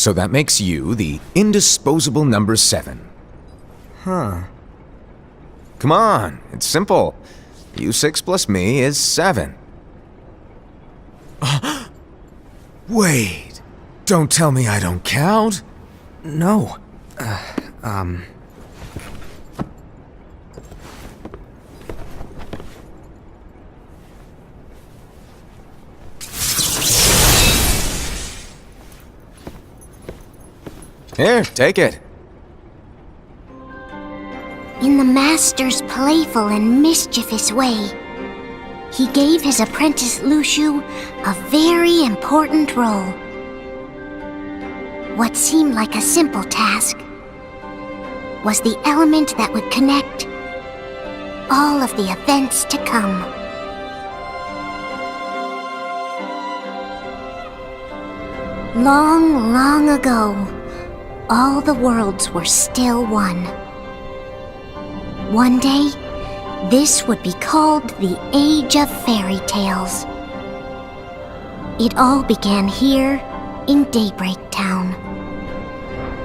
So that makes you the indisposable number 7. Huh. Come on, it's simple. U6 plus me is 7. Wait, don't tell me I don't count? No. Here, take it. In the Master's playful and mischievous way, he gave his apprentice Luxu a very important role. What seemed like a simple task was the element that would connect all of the events to come. Long, long ago, all the worlds were still one. One day, this would be called the Age of Fairy Tales. It all began here in Daybreak Town.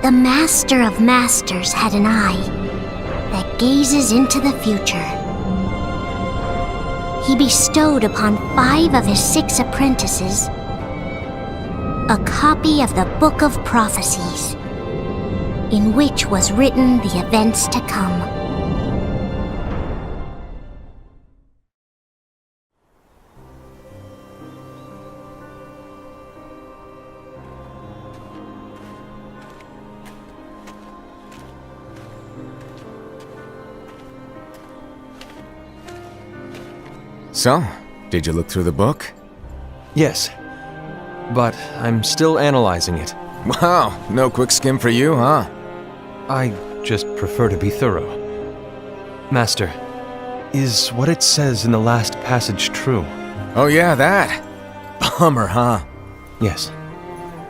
The Master of Masters had an eye that gazes into the future. He bestowed upon 5 of his 6 apprentices a copy of the Book of Prophecies, in which was written the events to come. So, did you look through the book? Yes. But I'm still analyzing it. Wow, no quick skim for you, huh? I just prefer to be thorough. Master, is what it says in the last passage true? Oh yeah, that. Bummer, huh? Yes.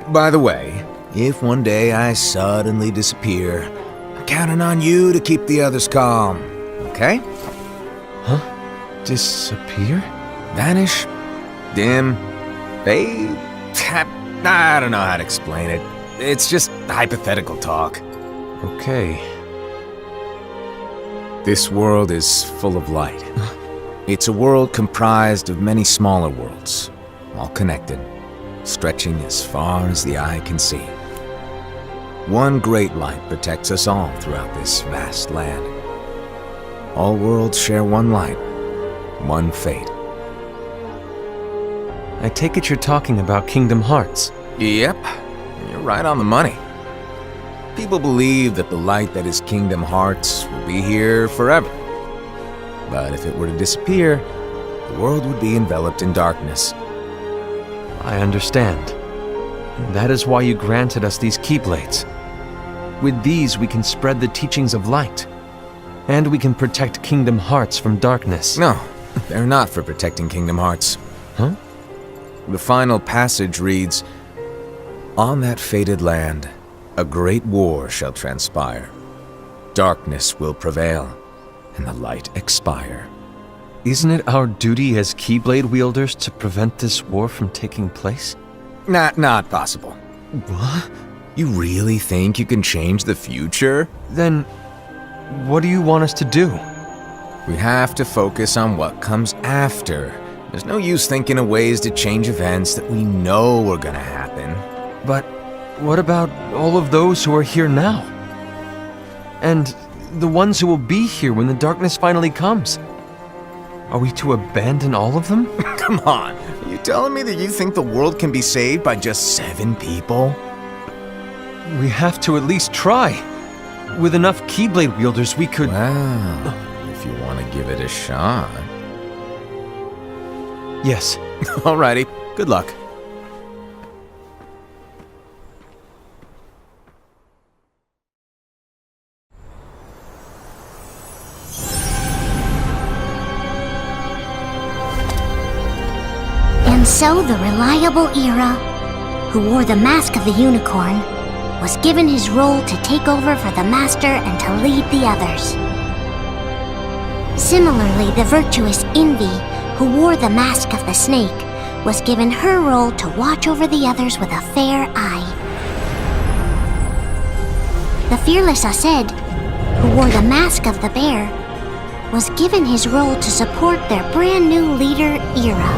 By the way, if one day I suddenly disappear, I'm counting on you to keep the others calm, okay? Disappear? Vanish, dim, fade. I don't know how to explain it. It's just hypothetical talk. Okay. This world is full of light. It's a world comprised of many smaller worlds, all connected, stretching as far as the eye can see. One great light protects us all throughout this vast land. All worlds share one light, one fate. I take it you're talking about Kingdom Hearts. Yep, you're right on the money. People believe that the light that is Kingdom Hearts will be here forever. But if it were to disappear, the world would be enveloped in darkness. I understand. That is why you granted us these Keyblades. With these, we can spread the teachings of light. And we can protect Kingdom Hearts from darkness. No, they're not for protecting Kingdom Hearts. Huh? The final passage reads, "On that fated land, a great war shall transpire. Darkness will prevail, and the light expire." Isn't it our duty as Keyblade wielders to prevent this war from taking place? Not possible. What? You really think you can change the future? Then, what do you want us to do? We have to focus on what comes after. There's no use thinking of ways to change events that we know are gonna happen. But what about all of those who are here now? And the ones who will be here when the darkness finally comes? Are we to abandon all of them? Come on, are you telling me that you think the world can be saved by just 7 people? We have to at least try. With enough Keyblade wielders, we could... Well, if you want to give it a shot. Yes. Alrighty, good luck. And so the reliable Era, who wore the mask of the unicorn, was given his role to take over for the Master and to lead the others. Similarly, the virtuous Envy, who wore the mask of the snake, was given her role to watch over the others with a fair eye. The fearless Aced, who wore the mask of the bear, was given his role to support their brand new leader, Era.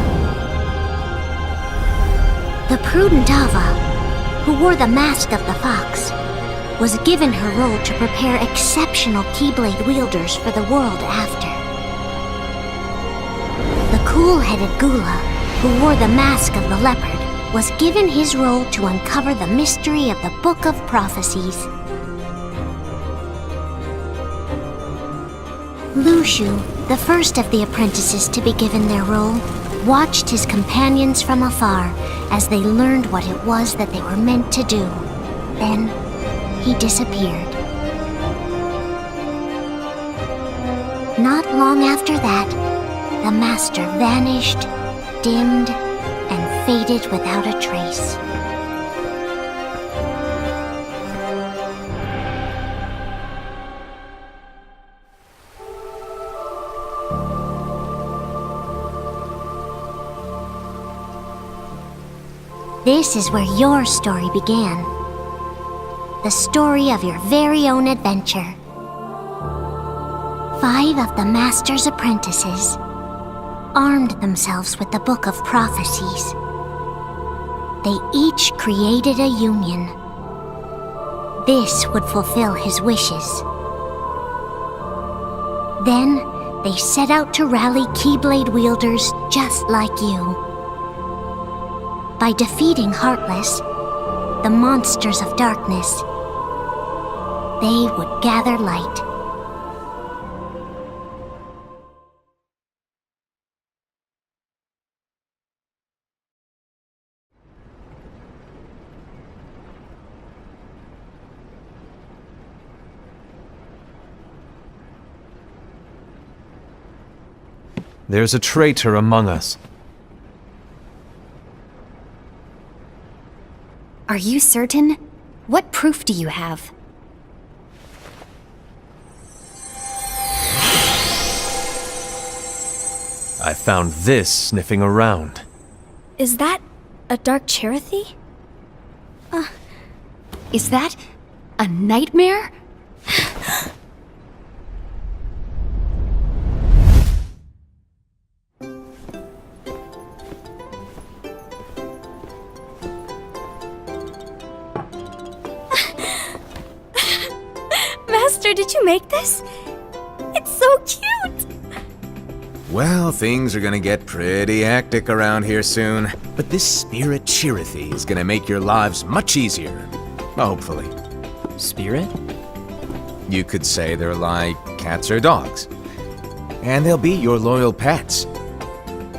The prudent Ava, who wore the mask of the fox, was given her role to prepare exceptional Keyblade wielders for the world after. The cool-headed Gula, who wore the mask of the leopard, was given his role to uncover the mystery of the Book of Prophecies. Lushu, the first of the apprentices to be given their role, watched his companions from afar as they learned what it was that they were meant to do. Then, he disappeared. Not long after that, the Master vanished, dimmed, and faded without a trace. This is where your story began. The story of your very own adventure. 5 of the Master's apprentices armed themselves with the Book of Prophecies. They each created a union. This would fulfill his wishes. Then, they set out to rally Keyblade wielders just like you. By defeating Heartless, the monsters of darkness, they would gather light. There's a traitor among us. Are you certain? What proof do you have? I found this sniffing around. Is that a Dark Chirithy? Is that a nightmare? Master, did you make this? It's so cute! Well, things are gonna get pretty hectic around here soon. But this spirit Chirithy is gonna make your lives much easier. Hopefully. Spirit? You could say they're like cats or dogs. And they'll be your loyal pets.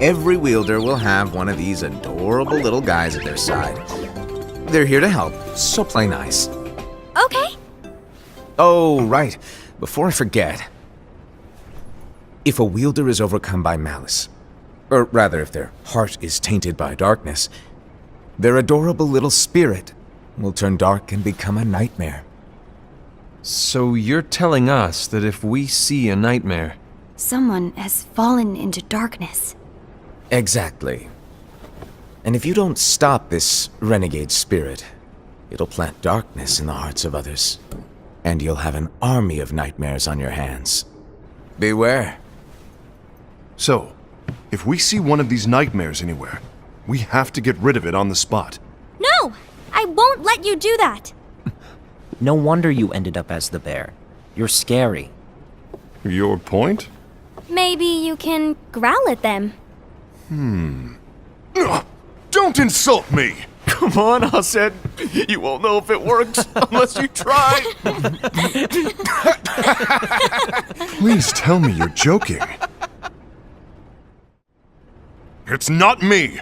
Every wielder will have one of these adorable little guys at their side. They're here to help, so play nice. Okay. Oh, right. Before I forget. If a wielder is overcome by malice, or rather if their heart is tainted by darkness, their adorable little spirit will turn dark and become a nightmare. So you're telling us that if we see a nightmare, Someone has fallen into darkness. Exactly. And if you don't stop this renegade spirit, it'll plant darkness in the hearts of others. And you'll have an army of nightmares on your hands. Beware. So, if we see one of these nightmares anywhere, we have to get rid of it on the spot. No! I won't let you do that! No wonder you ended up as the bear. You're scary. Your point? Maybe you can growl at them. Ugh, don't insult me! Come on, Hased. You won't know if it works unless you try. Please tell me you're joking. It's not me!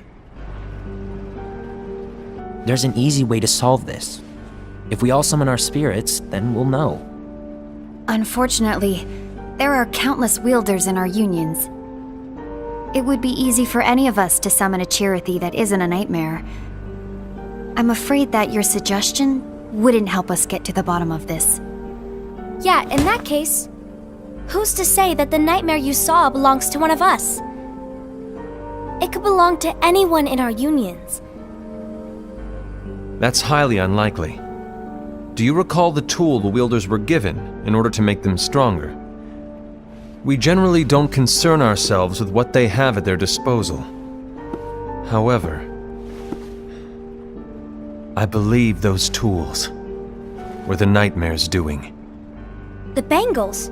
There's an easy way to solve this. If we all summon our spirits, then we'll know. Unfortunately, there are countless wielders in our unions. It would be easy for any of us to summon a Chirithy that isn't a nightmare. I'm afraid that your suggestion wouldn't help us get to the bottom of this. Yeah, in that case, who's to say that the nightmare you saw belongs to one of us? It could belong to anyone in our unions. that's highly unlikely. Do you recall the tool the wielders were given in order to make them stronger? We generally don't concern ourselves with what they have at their disposal. However, I believe those tools were the nightmare's doing. The bangles.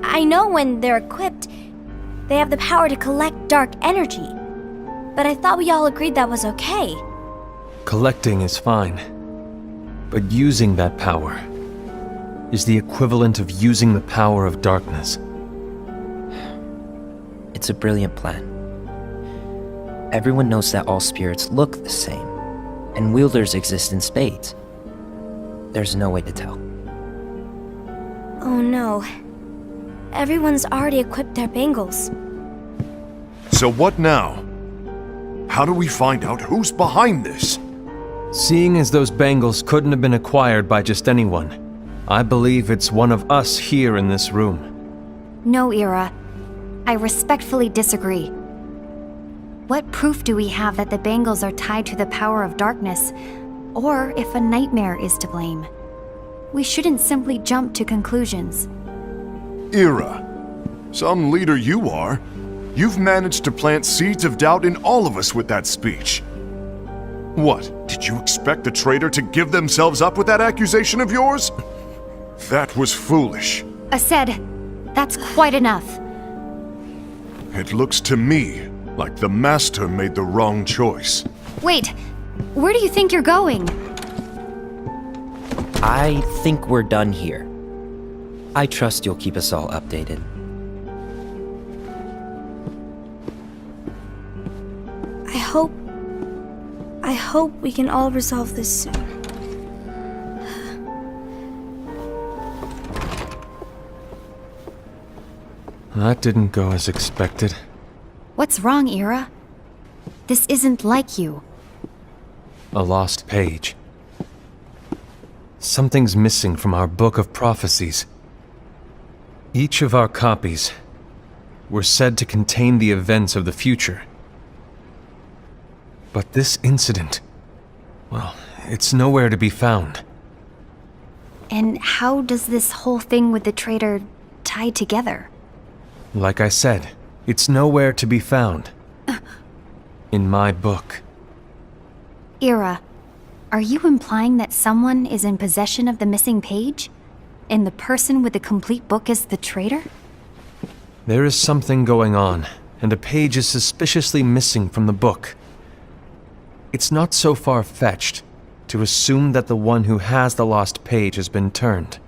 I know when they're equipped, they have the power to collect dark energy. But I thought we all agreed that was okay. Collecting is fine, but using that power is the equivalent of using the power of darkness. It's a brilliant plan. Everyone knows that all spirits look the same, and wielders exist in spades. There's no way to tell. Oh no. Everyone's already equipped their bangles. So what now? How do we find out who's behind this? Seeing as those bangles couldn't have been acquired by just anyone, I believe it's one of us here in this room. No, Ira. I respectfully disagree. What proof do we have that the bangles are tied to the power of darkness, or if a nightmare is to blame? We shouldn't simply jump to conclusions. Ira, some leader you are. You've managed to plant seeds of doubt in all of us with that speech. What, did you expect the traitor to give themselves up with that accusation of yours? That was foolish. Ased, that's quite enough. It looks to me like the Master made the wrong choice. Wait, where do you think you're going? I think we're done here. I trust you'll keep us all updated. I hope we can all resolve this soon. That didn't go as expected. What's wrong, Ira? This isn't like you. A lost page. Something's missing from our book of prophecies. Each of our copies were said to contain the events of the future. But this incident, well, it's nowhere to be found. And how does this whole thing with the traitor tie together? Like I said, it's nowhere to be found. In my book. Ira, are you implying that someone is in possession of the missing page? And the person with the complete book is the traitor? There is something going on, and a page is suspiciously missing from the book. It's not so far-fetched to assume that the one who has the lost page has been turned,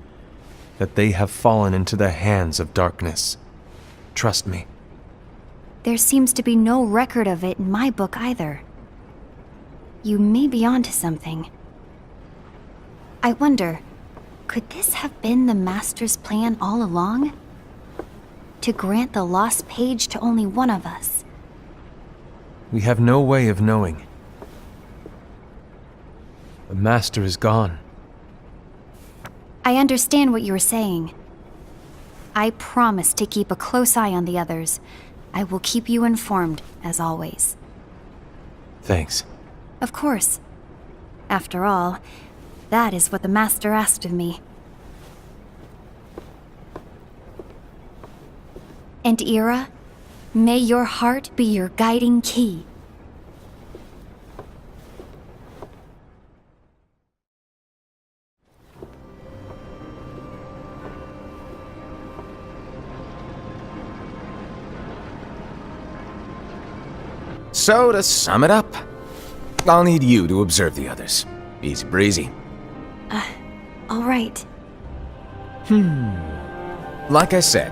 that they have fallen into the hands of darkness. Trust me. There seems to be no record of it in my book either. You may be onto something. I wonder, could this have been the Master's plan all along? To grant the lost page to only one of us? We have no way of knowing. The Master is gone. I understand what you were saying. I promise to keep a close eye on the others. I will keep you informed, as always. Thanks. Of course. After all, that is what the Master asked of me. And Ira, may your heart be your guiding key. So, to sum it up, I'll need you to observe the others. Easy breezy. All right. Like I said,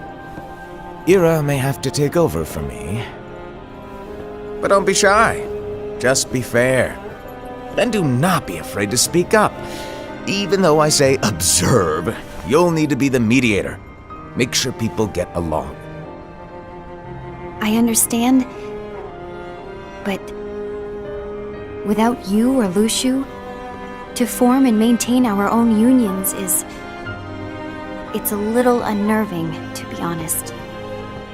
Ira may have to take over for me. But don't be shy. Just be fair. And do not be afraid to speak up. Even though I say observe, you'll need to be the mediator. Make sure people get along. I understand. But without you or Luxu, to form and maintain our own unions is... it's a little unnerving, to be honest.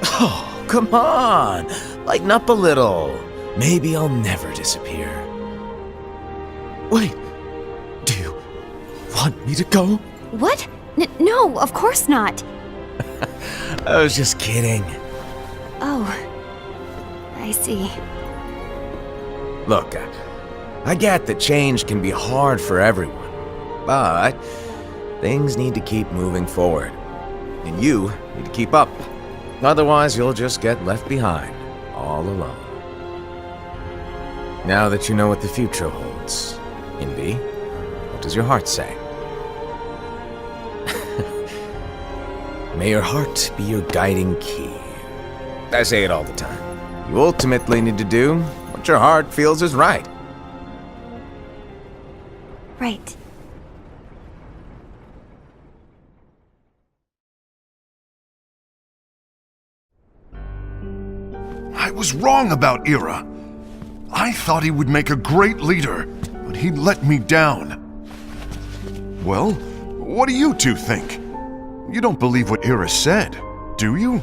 Oh, come on! Lighten up a little. Maybe I'll never disappear. Wait, do you want me to go? What? No, of course not. I was just kidding. Oh, I see. Look, I get that change can be hard for everyone, but things need to keep moving forward. And you need to keep up. Otherwise, you'll just get left behind, all alone. Now that you know what the future holds, Envy, what does your heart say? May your heart be your guiding key. I say it all the time. You ultimately need to do what your heart feels is right. Right. I was wrong about Ira. I thought he would make a great leader, but he let me down. Well, what do you two think? You don't believe what Ira said, do you?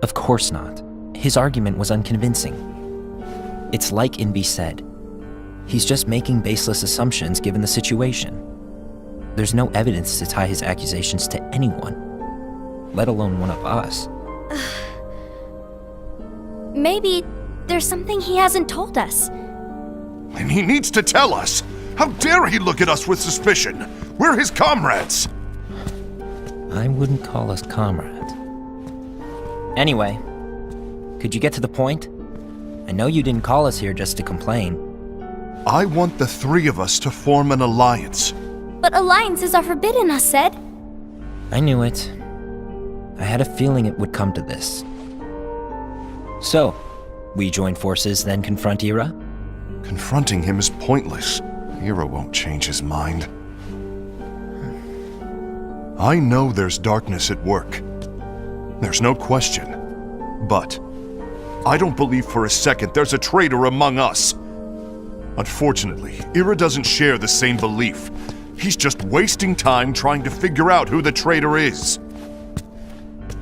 Of course not. His argument was unconvincing. It's like Inby said. He's just making baseless assumptions given the situation. There's no evidence to tie his accusations to anyone, let alone one of us. Maybe there's something he hasn't told us. And he needs to tell us. How dare he look at us with suspicion? We're his comrades. I wouldn't call us comrades. Anyway, could you get to the point? I know you didn't call us here just to complain. I want the three of us to form an alliance. But alliances are forbidden, us said. I knew it. I had a feeling it would come to this. So, we join forces, then confront Ira? Confronting him is pointless. Ira won't change his mind. I know there's darkness at work. There's no question. But I don't believe for a second there's a traitor among us. Unfortunately, Ira doesn't share the same belief. He's just wasting time trying to figure out who the traitor is.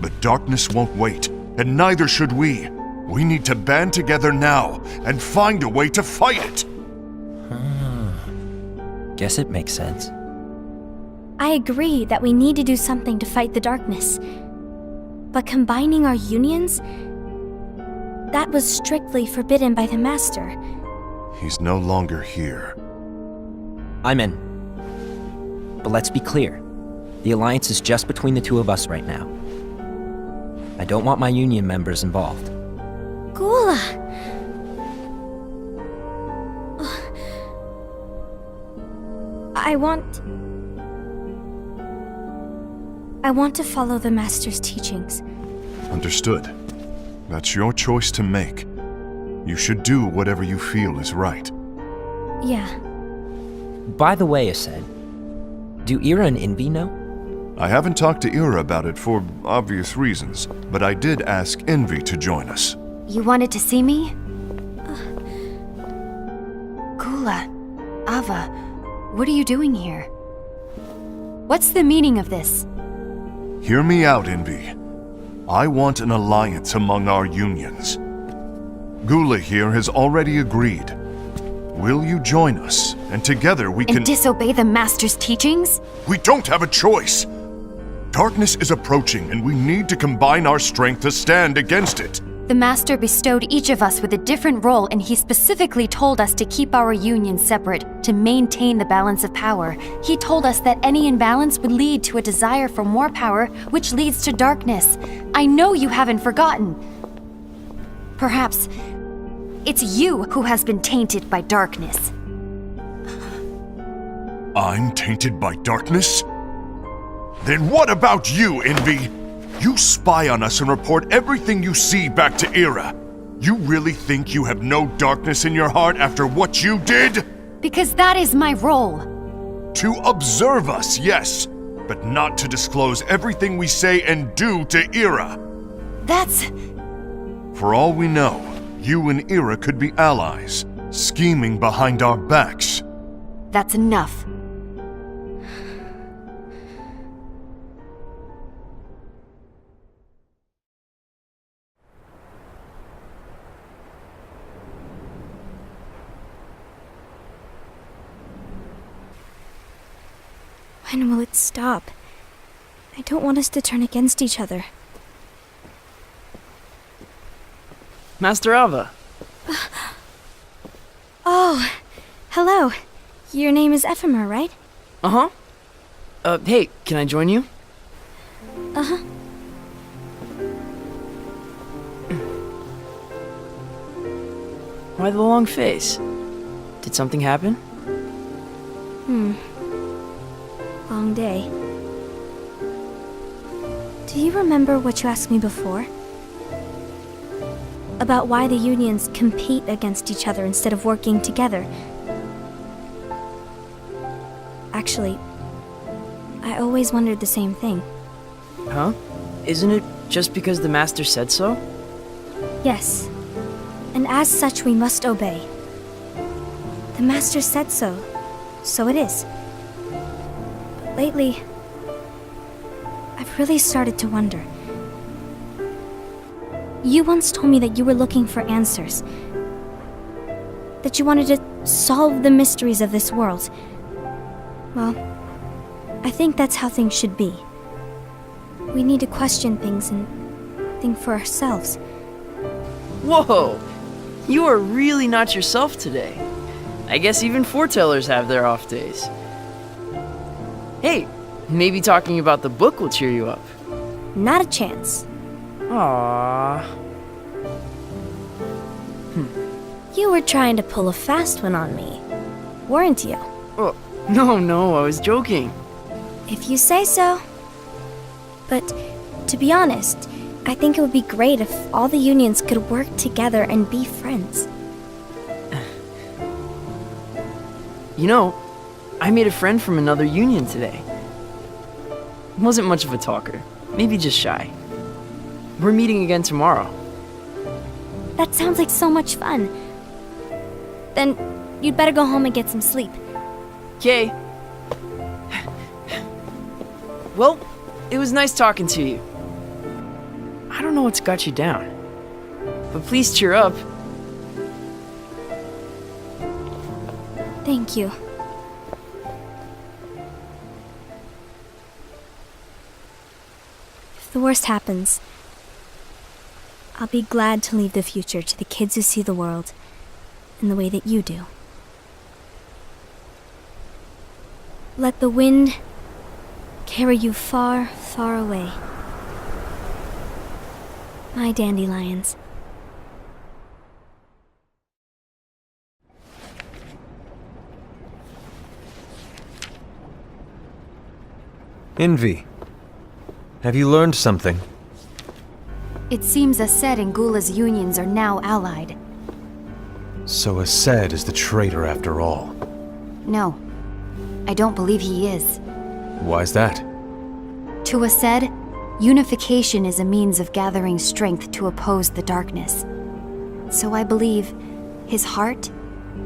The darkness won't wait, and neither should we. We need to band together now and find a way to fight it. Guess it makes sense. I agree that we need to do something to fight the darkness. But combining our unions? That was strictly forbidden by the Master. He's no longer here. I'm in. But let's be clear. The alliance is just between the two of us right now. I don't want my union members involved. Gula! I want to follow the Master's teachings. Understood. That's your choice to make. You should do whatever you feel is right. Yeah. By the way, Aced, do Ira and Envy know? I haven't talked to Ira about it for obvious reasons, but I did ask Envy to join us. You wanted to see me? Gula, Ava, what are you doing here? What's the meaning of this? Hear me out, Envy. I want an alliance among our unions. Gula here has already agreed. Will you join us? And together we can— And disobey the Master's teachings? We don't have a choice! Darkness is approaching, and we need to combine our strength to stand against it. The Master bestowed each of us with a different role, and he specifically told us to keep our union separate, to maintain the balance of power. He told us that any imbalance would lead to a desire for more power, which leads to darkness. I know you haven't forgotten. Perhaps it's you who has been tainted by darkness. I'm tainted by darkness? Then what about you, Envy? You spy on us and report everything you see back to Ira. You really think you have no darkness in your heart after what you did? Because that is my role. To observe us, yes, but not to disclose everything we say and do to Ira. That's... For all we know, you and Ira could be allies, scheming behind our backs. That's enough. When will it stop? I don't want us to turn against each other. Master Ava. Oh, hello. Your name is Ephemer, right? Uh-huh. Hey, can I join you? Uh-huh. Why the long face? Did something happen? Long day. Do you remember what you asked me before? About why the unions compete against each other instead of working together. Actually, I always wondered the same thing. Huh? Isn't it just because the Master said so? Yes, and as such we must obey. The Master said so, so it is. But lately, I've really started to wonder. You once told me that you were looking for answers. That you wanted to solve the mysteries of this world. Well, I think that's how things should be. We need to question things and think for ourselves. Whoa! You are really not yourself today. I guess even foretellers have their off days. Hey, maybe talking about the book will cheer you up. Not a chance. Aww. You were trying to pull a fast one on me, weren't you? Oh, no, I was joking. If you say so. But, to be honest, I think it would be great if all the unions could work together and be friends. You know, I made a friend from another union today. Wasn't much of a talker, maybe just shy. We're meeting again tomorrow. That sounds like so much fun. Then you'd better go home and get some sleep. Okay. Well, it was nice talking to you. I don't know what's got you down, but please cheer up. Thank you. If the worst happens, I'll be glad to leave the future to the kids who see the world in the way that you do. Let the wind carry you far, far away. My dandelions. Envy, have you learned something? It seems Aced and Gula's unions are now allied. So Aced is the traitor after all. No, I don't believe he is. Why's that? To Aced, unification is a means of gathering strength to oppose the darkness. So I believe his heart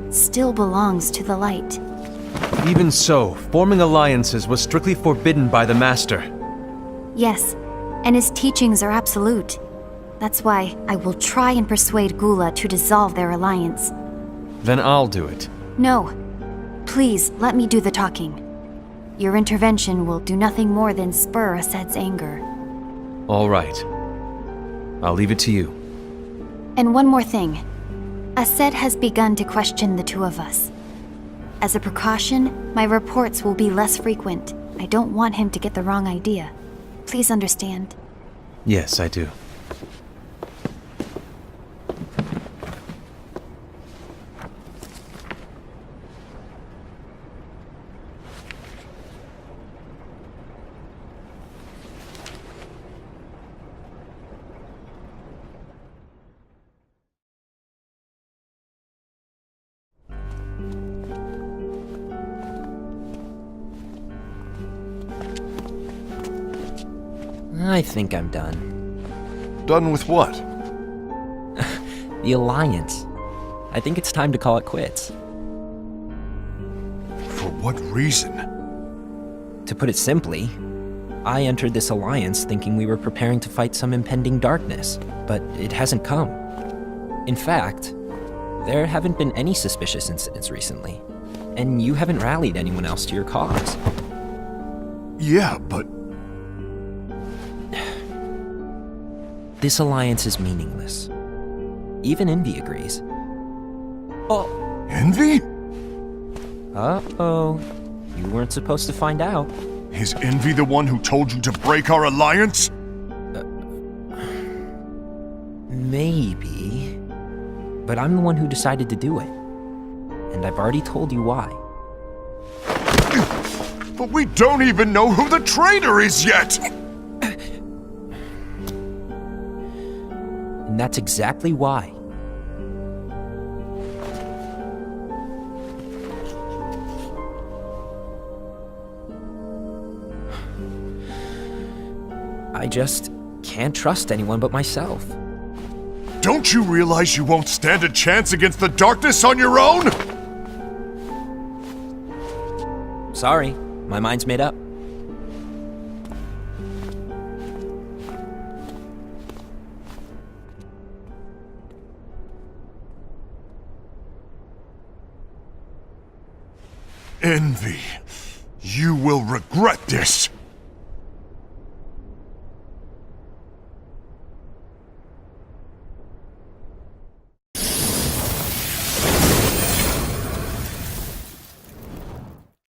still belongs to the light. Even so, forming alliances was strictly forbidden by the Master. Yes, and his teachings are absolute. That's why I will try and persuade Gula to dissolve their alliance. Then I'll do it. No. Please, let me do the talking. Your intervention will do nothing more than spur Aced's anger. All right. I'll leave it to you. And one more thing. Aced has begun to question the two of us. As a precaution, my reports will be less frequent. I don't want him to get the wrong idea. Please understand. Yes, I do. I think I'm done. Done with what? The Alliance. I think it's time to call it quits. For what reason? To put it simply, I entered this alliance thinking we were preparing to fight some impending darkness, but it hasn't come. In fact, there haven't been any suspicious incidents recently, and you haven't rallied anyone else to your cause. Yeah, but This alliance is meaningless. Even Envy agrees. Oh, Envy? uh-oh. You weren't supposed to find out. Is Envy the one who told you to break our alliance? Maybe. But I'm the one who decided to do it. And I've already told you why. But we don't even know who the traitor is yet! And that's exactly why. I just can't trust anyone but myself. Don't you realize you won't stand a chance against the darkness on your own? Sorry, my mind's made up. Envy, you will regret this.